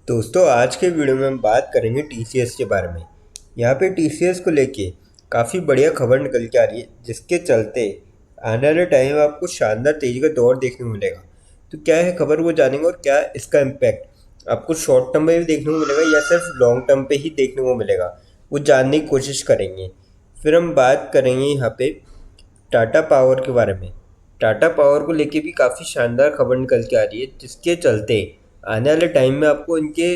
दोस्तों आज के वीडियो में हम बात करेंगे टीसीएस के बारे में। यहाँ पे टीसीएस को लेके काफ़ी बढ़िया खबर निकल के आ रही है, जिसके चलते आने वाले टाइम में आपको शानदार तेजी का दौर देखने को मिलेगा। तो क्या है खबर, वो जानेंगे और क्या इसका इम्पैक्ट आपको शॉर्ट टर्म में भी देखने को मिलेगा या सिर्फ लॉन्ग टर्म पे ही देखने को मिलेगा, वो जानने की कोशिश करेंगे। फिर हम बात करेंगे यहाँ पे टाटा पावर के बारे में। टाटा पावर को लेके भी काफ़ी शानदार खबर निकल के आ रही है, जिसके चलते आने वाले टाइम में आपको इनके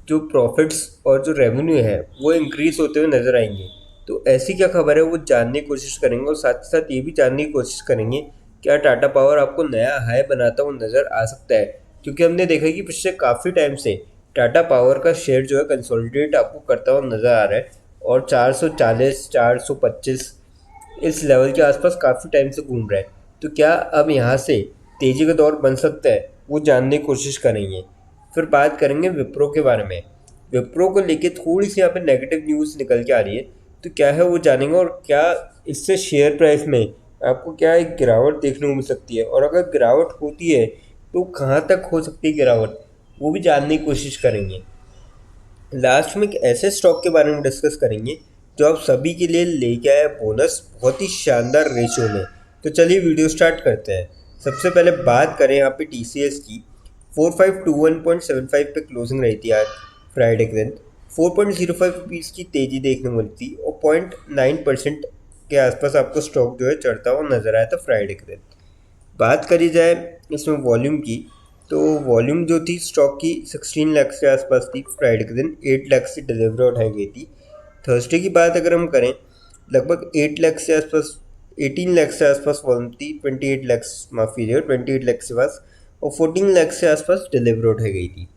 जो प्रॉफिट्स और जो रेवेन्यू है वो इंक्रीज होते हुए नज़र आएंगे। तो ऐसी क्या खबर है वो जानने की कोशिश करेंगे और साथ ही साथ ये भी जानने की कोशिश करेंगे क्या टाटा पावर आपको नया हाई बनाता हुआ नज़र आ सकता है, क्योंकि हमने देखा कि पिछले काफ़ी टाइम से टाटा पावर का शेयर जो है कंसोलिडेट आपको करता हुआ नज़र आ रहा है और 440 425 इस लेवल के आसपास काफ़ी टाइम से घूम रहा है। तो क्या अब यहाँ से तेज़ी का दौर बन सकता है, वो जानने की कोशिश करेंगे। फिर बात करेंगे विप्रो के बारे में। विप्रो को लेके थोड़ी सी यहाँ पे नेगेटिव न्यूज़ निकल के आ रही है, तो क्या है वो जानेंगे और क्या इससे शेयर प्राइस में आपको क्या एक गिरावट देखने को मिल सकती है, और अगर गिरावट होती है तो कहाँ तक हो सकती है गिरावट, वो भी जानने की कोशिश करेंगे। लास्ट में एक ऐसे स्टॉक के बारे में डिस्कस करेंगे जो आप सभी के लिए लेके आया बोनस बहुत ही शानदार रेशियो में। तो चलिए वीडियो स्टार्ट करते हैं। सबसे पहले बात करें यहाँ पे टीसीएस की। 4521.75 पे क्लोजिंग रही थी आज फ्राइडे के दिन। 4.05 रुपीज़ की तेज़ी देखने को मिली थी और 0.9% के आसपास आपको स्टॉक जो है चढ़ता हुआ नजर आया था फ्राइडे के दिन। बात करी जाए इसमें वॉल्यूम की, तो वॉल्यूम जो थी स्टॉक की 16 लाख के आसपास थी फ्राइडे के दिन। 8 लाख से डिलीवरी उठाई गई थी। थर्सडे की बात अगर हम करें, लगभग 8 लाख से आसपास 18 लाख से आसपास वॉल्यूम थी। 28 लाख, माफ़ कीजिएगा, 28 लाख से पास और 14 लाख से आसपास डिलीवरी उठाई गई थी।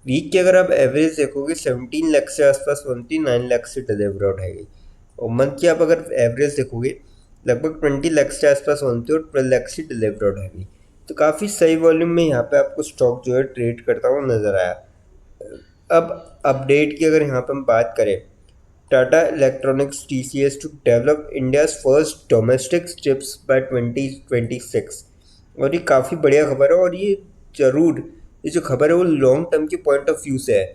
वीक की अगर आप एवरेज देखोगे 17 लाख से आसपास वन थी, 9 लाख से डिलीवरी उठाई गई। और मंथ की आप अगर एवरेज देखोगे लगभग 20 लाख के आसपास वन थी और 12 लाख से डिलीवरी उठाई गई। तो काफ़ी सही वॉल्यूम में यहाँ पे आपको स्टॉक जो है ट्रेड करता हुआ नजर आया। अब अपडेट की अगर यहाँ पे हम बात करें, Tata electronics TCS to develop India's first domestic chips by 2026। और ये काफ़ी बढ़िया खबर है, और ये ज़रूर, ये जो खबर है वो लॉन्ग टर्म के पॉइंट ऑफ व्यू से है।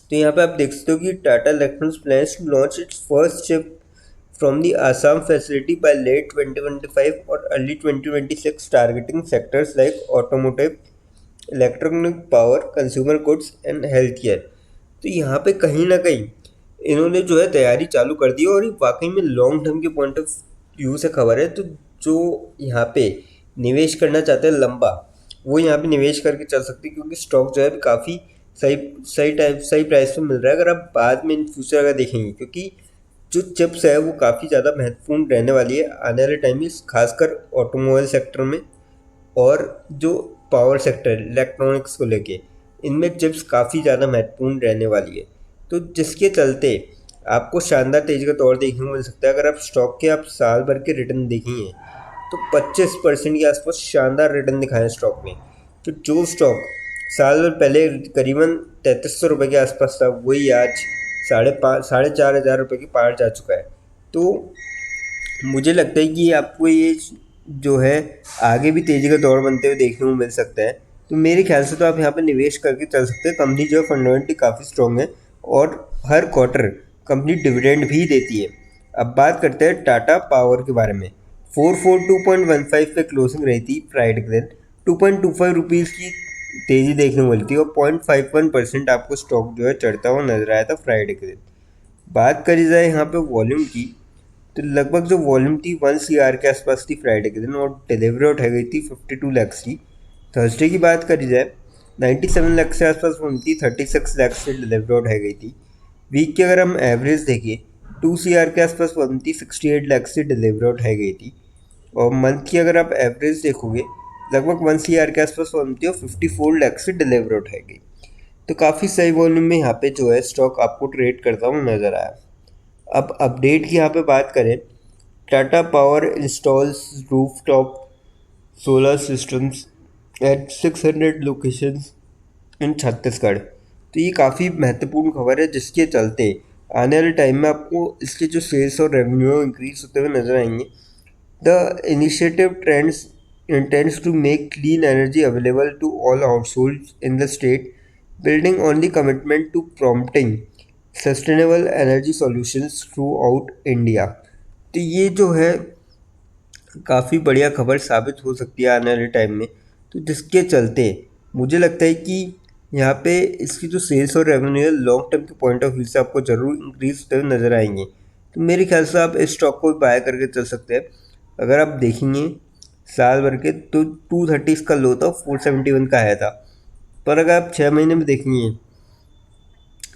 तो यहाँ पे आप देख सकते हो कि Tata electronics plans to launch its first chip from the Assam facility by late 2025 और early 2026, targeting sectors like automotive, electronic power, consumer goods and health care. तो यहाँ पे कहीं ना कहीं इन्होंने जो है तैयारी चालू कर दी, और ये वाकई में लॉन्ग टर्म के पॉइंट ऑफ व्यू से खबर है। तो जो यहाँ पे निवेश करना चाहते हैं लंबा, वो यहाँ पे निवेश करके चल सकते हैं, क्योंकि स्टॉक जो है काफ़ी सही सही टाइम सही प्राइस पे मिल रहा है अगर आप बाद में इन फ्यूचर अगर देखेंगे, क्योंकि जो चिप्स है वो काफ़ी ज़्यादा महत्वपूर्ण रहने वाली है आने वाले टाइम में, खासकर ऑटोमोबाइल सेक्टर में और जो पावर सेक्टर इलेक्ट्रॉनिक्स को लेके, इनमें चिप्स काफ़ी ज़्यादा महत्वपूर्ण रहने वाली है। तो जिसके चलते आपको शानदार तेजी का दौर देखने को मिल सकता है। अगर आप स्टॉक के आप साल भर के रिटर्न देखेंगे तो 25% के आसपास शानदार रिटर्न दिखाए स्टॉक में। तो जो स्टॉक साल भर पहले करीबन 3300 रुपये के आसपास था, वही आज 4,500 रुपये के पार जा चुका है। तो मुझे लगता है कि आपको ये जो है आगे भी तेज़ी का दौर बनते हुए देखने को मिल सकता है। तो मेरे ख्याल से तो आप यहाँ पर निवेश करके चल सकते हैं। कंपनी जो है फंडामेंटली काफ़ी स्ट्रॉन्ग है और हर क्वार्टर कंपनी डिविडेंड भी देती है। अब बात करते हैं टाटा पावर के बारे में। 442.15 पे क्लोजिंग रही थी फ्राइडे के दिन। 2.25 रुपीज़ की तेज़ी देखने को मिली थी और 0.51% आपको स्टॉक जो है चढ़ता हुआ नजर आया था फ्राइडे के दिन। बात करी जाए यहाँ पे वॉल्यूम की, तो लगभग जो वॉल्यूम थी 1 CR के आसपास थी फ्राइडे के दिन और डिलीवरी उठाई गई थी 52 लाख की। थर्सडे की बात करी जाए 97 लाख से आसपास वॉल्यूम थी, 36 लाख से डिलीवरी उठाई गई थी। वीक की अगर हम एवरेज देखें 2 CR के आसपास वॉल्यूम थी, 68 लाख से डिलीवरी उठाई गई थी। और मंथ की अगर आप एवरेज देखोगे लगभग 1 CR के आसपास वॉल्यूम थी और 54 लाख से डिलीवरी उठाई गई। तो काफ़ी सही वॉल्यूम में यहाँ पे जो है स्टॉक आपको ट्रेड करता हुआ नजर आया। अब अपडेट की यहाँ पे बात करें, Tata power installs rooftop solar systems at 600 locations in Chhattisgarh. तो ये काफ़ी महत्वपूर्ण खबर है, जिसके चलते आने वाले टाइम में आपको इसके जो सेल्स और रेवेन्यू इंक्रीज होते हुए नजर आएंगे। The initiative trends intends to make clean energy available to all households in the state building on the commitment to prompting sustainable energy solutions throughout India. तो ये जो है काफ़ी बढ़िया खबर साबित हो सकती है आने वाले टाइम में। तो जिसके चलते मुझे लगता है कि यहाँ पे इसकी जो सेल्स और रेवेन्यू है लॉन्ग टर्म के पॉइंट ऑफ व्यू से आपको ज़रूर इंक्रीज होते हुए नज़र आएंगे। तो मेरे ख्याल से आप इस स्टॉक को बाय करके चल सकते हैं। अगर आप देखेंगे साल भर के तो 230 इसका लो था, 471 का आया था। पर अगर आप 6 महीने में देखेंगे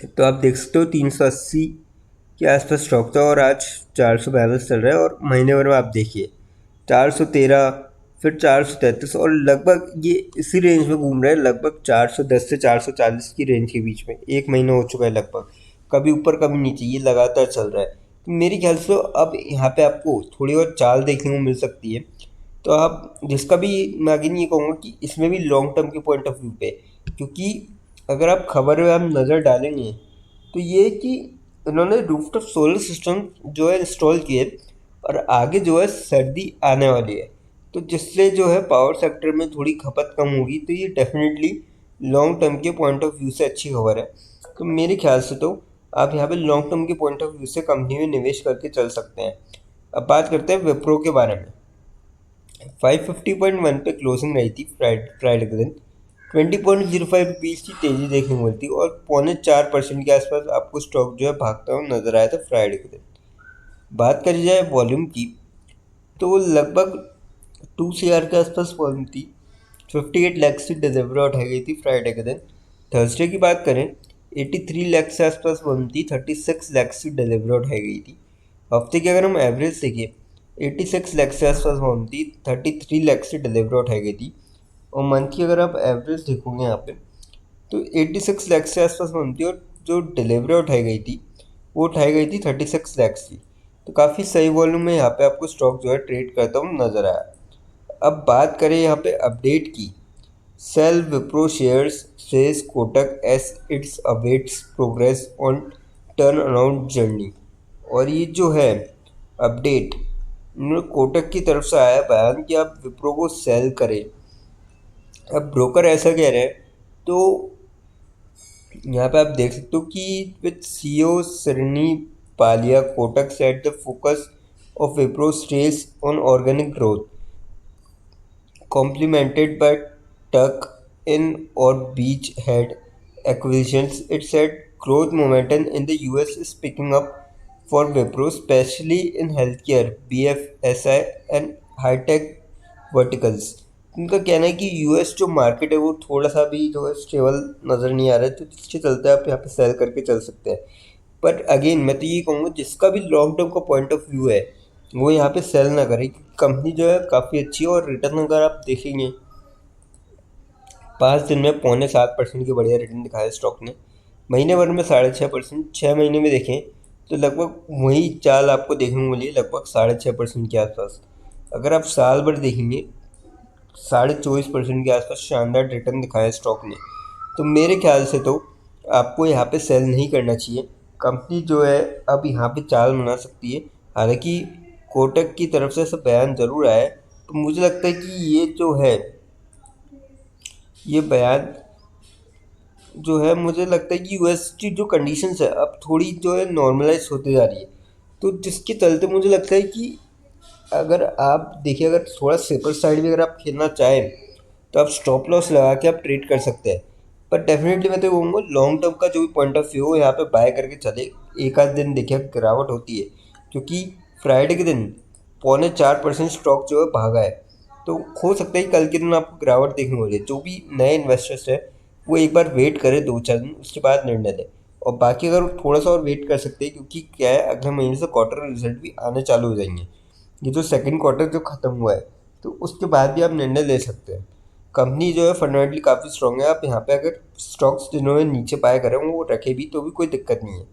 तो आप देख सकते हो 380 के आसपास स्टॉक था और आज 442 चल रहा है। और महीने भर में आप देखिए 413, फिर 433 और लगभग ये इसी रेंज में घूम रहा है, लगभग 410 से 440 की रेंज के बीच में। एक महीना हो चुका है लगभग, कभी ऊपर कभी नीचे, ये लगातार चल रहा है। तो मेरे ख्याल से अब यहाँ पे आपको थोड़ी और चाल देखने को मिल सकती है। तो आप जिसका भी, मैं अगेन ये कहूँगा कि इसमें भी लॉन्ग टर्म के पॉइंट ऑफ व्यू पे, क्योंकि अगर आप खबर में आप नज़र डालेंगे तो ये कि इन्होंने रूफटॉप सोलर सिस्टम जो है इंस्टॉल किए और आगे जो है सर्दी आने वाली है, तो जिससे जो है पावर सेक्टर में थोड़ी खपत कम होगी। तो ये डेफिनेटली लॉन्ग टर्म के पॉइंट ऑफ व्यू से अच्छी खबर है। तो मेरे ख्याल से तो आप यहाँ पे लॉन्ग टर्म के पॉइंट ऑफ व्यू से कंपनी में निवेश करके चल सकते हैं। अब बात करते हैं विप्रो के बारे में। 550.1 पे क्लोजिंग रही थी फ्राइडे के दिन। 20.05 रुपीज़ की तेज़ी देखने को मिलती और 3.25% के आसपास आपको स्टॉक जो है भागता हुआ नजर आया था फ्राइडे के दिन। बात करी जाए वॉल्यूम की तो लगभग 2 CR के आसपास वॉल्यूम थी। 58 लाख से डिलीवरी उठाई गई थी फ्राइडे के दिन। थर्सडे की बात करें 83 लाख से आसपास वॉल्यूम थी, 36 लाख से डिलीवरी उठाई गई थी। हफ्ते की अगर हम एवरेज देखें 86 लाख से आसपास वॉल्यूम थी, 33 लाख से डिलीवरी उठाई गई थी। और मंथ की अगर आप एवरेज देखोगे यहाँ पे तो 86 लाख से आसपास वॉल्यूम थी और जो डिलीवरी उठाई गई थी वो उठाई गई थी 36 लाख की। तो काफ़ी सही वॉल्यूम में यहाँ पे आपको स्टॉक जो है ट्रेड करता हुआ नजर आया। अब बात करें यहाँ पे अपडेट की, sell Wipro shares says Kotak as its awaits progress on turn around journey. और ये जो है अपडेट उन्होंने कोटक की तरफ से आया बयान कि आप विप्रो को सेल करें। अब ब्रोकर ऐसा कह रहे हैं। तो यहाँ पे आप देख सकते हो कि with CEO Srini Pallia Kotak set the focus of Wipro stage on organic growth complemented by tuck-in or beachhead acquisitions. It said growth momentum in the US is picking up for Wipro, especially in healthcare, BFSI and high-tech verticals. उनका कहना है कि US जो market है वो थोड़ा सा भी जो है स्टेबल नज़र नहीं आ रहा है, तो जिसके चलते आप यहाँ पे सेल करके चल सकते हैं। बट अगेन मैं तो ये कहूँगा जिसका भी लॉन्ग टर्म का पॉइंट ऑफ व्यू है वो यहाँ पे सेल ना करे, क्योंकि कंपनी जो है काफ़ी अच्छी है। और रिटर्न अगर आप देखेंगे 5 दिन में 6.25% की बढ़िया रिटर्न दिखाया स्टॉक ने। महीने भर में 6.5%, 6 महीने में देखें तो लगभग वही चाल आपको देखने को मिली है, लगभग 6.5% के आसपास। अगर आप साल भर देखेंगे 24.5% के आसपास शानदार रिटर्न दिखाया स्टॉक ने। तो मेरे ख्याल से तो आपको यहाँ पे सेल नहीं करना चाहिए। कंपनी जो है अब यहाँ पे चाल बना सकती है। हालांकि कोटक की तरफ से ऐसा बयान ज़रूर आया है, तो मुझे लगता है कि ये जो है ये बयान जो है मुझे लगता है कि यूएस की जो कंडीशंस है अब थोड़ी जो है नॉर्मलाइज होती जा रही है। तो जिसके चलते मुझे लगता है कि अगर आप देखिए अगर थोड़ा सेफर साइड भी अगर आप खेलना चाहें तो आप स्टॉप लॉस लगा के आप ट्रेड कर सकते हैं। पर डेफिनेटली मैं तो कहूँगा लॉन्ग टर्म का जो भी पॉइंट ऑफ व्यू हो यहाँ पे बाय करके चले। एक आध दिन देखिए गिरावट होती है, क्योंकि फ्राइडे के दिन 4.25% स्टॉक जो है भागा है। तो हो सकता है कि कल के दिन आपको गिरावट देखने को मिले। जो भी नए इन्वेस्टर्स है वो एक बार वेट करें 2-4 दिन, उसके बाद निर्णय लें। और बाकी अगर थोड़ा सा और वेट कर सकते हैं, क्योंकि क्या है अगले महीने से क्वार्टर रिजल्ट भी आने चालू हो जाएंगे। ये जो सेकंड क्वार्टर जो ख़त्म हुआ है तो उसके बाद भी आप निर्णय ले सकते हैं। कंपनी जो है फंडामेंटली काफ़ी स्ट्रॉन्ग है। आप यहाँ पे अगर स्टॉक्स जिन्होंने नीचे बाय करे हों वो रखे भी तो भी कोई दिक्कत नहीं है।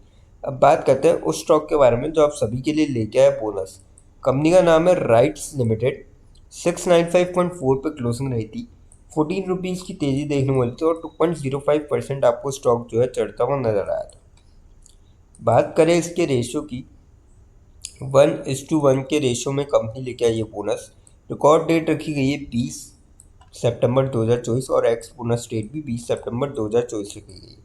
अब बात करते हैं उस स्टॉक के बारे में जो आप सभी के लिए लेके आए, बोनस। कंपनी का नाम है राइट्स लिमिटेड। 695.4 पे क्लोजिंग रही थी। 14 रुपीज़ की तेज़ी देखने को मिली थी और 2.05% आपको स्टॉक जो है चढ़ता हुआ नजर आया था। बात करें इसके रेशियो की, 1:1 के रेशियो में कंपनी लेके आई है बोनस। रिकॉर्ड डेट रखी गई है 20 सितंबर 2024 और एक्स बोनस डेट भी 20 सितंबर 2024 रखी गई।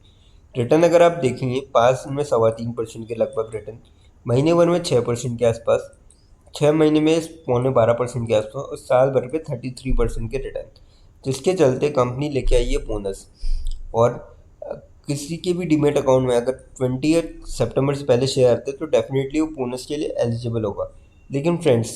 रिटर्न अगर आप देखेंगे 5 दिन में 3.25% के लगभग रिटर्न, महीने भर में 6% के आसपास, 6 महीने में 11.25% के आसपास और साल भर पे 33% के रिटर्न, जिसके चलते कंपनी लेके आई है बोनस। और किसी के भी डीमेट अकाउंट में अगर 20 सितंबर से पहले शेयर आते तो डेफिनेटली वो बोनस के लिए एलिजिबल होगा। लेकिन फ्रेंड्स,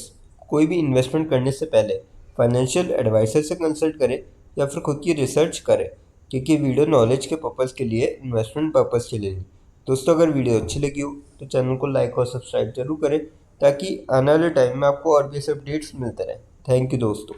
कोई भी इन्वेस्टमेंट करने से पहले फाइनेंशियल एडवाइजर से कंसल्ट करें या फिर खुद की रिसर्च करें, क्योंकि वीडियो नॉलेज के पर्पज़ के लिए, इन्वेस्टमेंट पर्पज़ के लिए नहीं। दोस्तों, अगर वीडियो अच्छी लगी हो तो चैनल को लाइक और सब्सक्राइब जरूर करें, ताकि आने वाले टाइम में आपको और भी ऐसे अपडेट्स मिलते रहें। थैंक यू दोस्तों।